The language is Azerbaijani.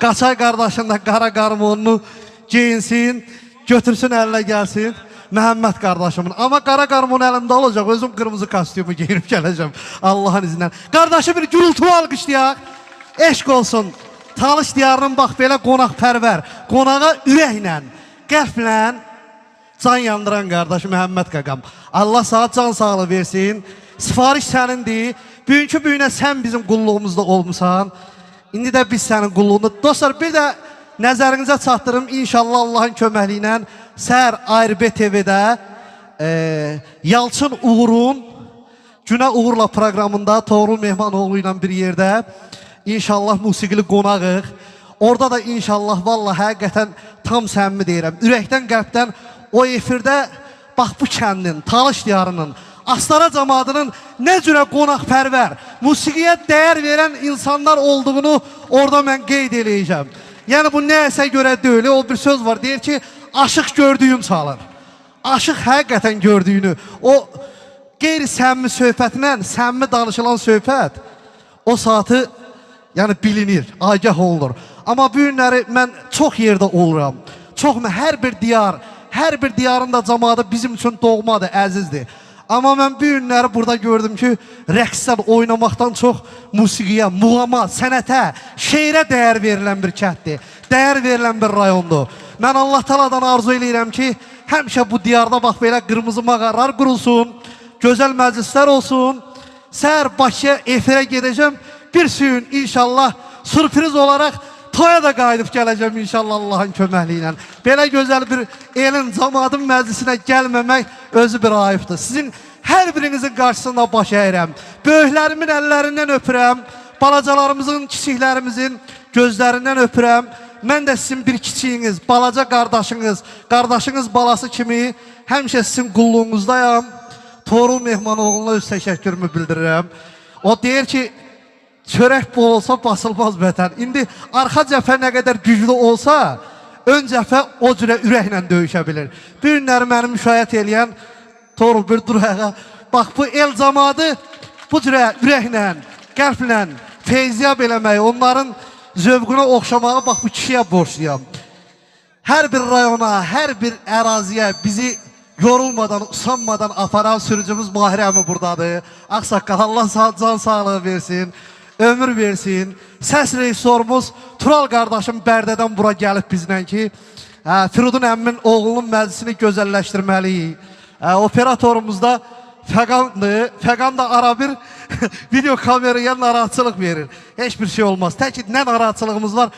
Qaçay qardaşın da qara qarmonunu geyinsin, götürsün əlinə gəlsin. Məhəmməd qardaşımın. Amma qara qarmon əlimdə olacaq. Özüm qırmızı kostyumu geyinib gələcəm. Allahın izindən. Qardaşı bir gürültü alqışlayaq. Eşq olsun. Talış diyarının bax belə qonaqpərvər. Qonağa ürəklə, qəlblə can yandıran qardaş Məhəmməd qaqam. Allah sana can sağlığı versin. Sifariş sənindir. Bugünkü büyünə sən bizim qulluğumuzda olmuşsan. İndi də biz sənin qulluğunda. Dostlar, bir də nəzərinizə çatdırım. İnşallah Allahın köməkliyi ilə səhər ARB TV-də Yalçın Uğur'un Günə Uğur'la proqramında Toğrul Mehmanoğlu ilə bir yerdə İnşallah musiqili qonağıq. Orada da inşallah vallahi həqiqətən tam səmimi deyirəm. Ürəkdən, qəlbdən o efirdə bax bu kəndin, Talış diyarının, Astara cəmadının nə cürə qonaqpərvər, musiqiyə dəyər verən insanlar olduğunu orada mən qeyd eləyəcəm. Yəni bu nəyəsə görə deyil, o bir söz var, deyir ki, aşıq gördüyün çalır. Aşıq həqiqətən gördüyünü, o qeyri-səmimi söhbətlə, səmimi danışılan söhbət, o saatı yəni bilinir, agah olunur. Amma bu günləri mən çox yerdə oluram. Hər bir diyar, hər bir diyarın da cəmaatı bizim üçün doğmadır, əzizdir. Amma mən bu günləri burada gördüm ki, rəqsdən, oynamaqdan çox musiqiyə, muğama, sənətə, şeirə dəyər verilən bir kənddir. Dəyər verilən bir rayondur. Mən Allah taladan arzu eləyirəm ki, həmişə bu diyarda bax belə qırmızı mağaralar qurulsun, gözəl məclislər olsun. Səhər Bakıya efirə gedəcəm. Bir suyun inşallah sürpriz olarak toya da qayıdıb gələcəm inşallah Allahın köməkliyi ilə. Belə gözəl bir elin, cəmadın məclisinə gəlməmək özü bir ayıbdır. Sizin hər birinizin qarşısında baş əyirəm. Böyüklərimin əllərindən öpürəm. Balacalarımızın, kiçiklərimizin gözlərindən öpürəm. Mən də sizin bir kiçiyiniz, balaca qardaşınız, qardaşınız balası kimi həmişə sizin qulluğunuzdayam. Toğrul Mehmanoğlu'na öz təşəkkürümü bildirirəm. O deyir ki, çörək bol olsa basılmaz vətən. İndi arxa cəbhə nə qədər güclü olsa, ön cəbhə o cürə ürəklə döyüşə bilir. Bu günləri məni müşahidə eləyən Toğrul bir dur ayağa. Bax bu el cəmaatı bu cürə ürəklə, qəlblə feyziyab eləməyi, onların zövqünə oxşamağı bax bu kişiyə borçluyam. Hər bir rayona, hər bir əraziyə bizi yorulmadan, usanmadan aparan sürücümüz Mahir əmi buradadır. Ağsaqqal, Allah can sağlığı versin, ömür versin. Səs rejissorumuz Tural qardaşım Bərdədən bura gəlib bizlə ki, Firudun əmmin oğlunun məclisini gözəlləşdirməliyik. Operatorumuz da Fəqandır. Fəqan da ara bir video kameraya narahatçılıq verir. Heç bir şey olmaz. Tək ki, nə narahatçılığımız var?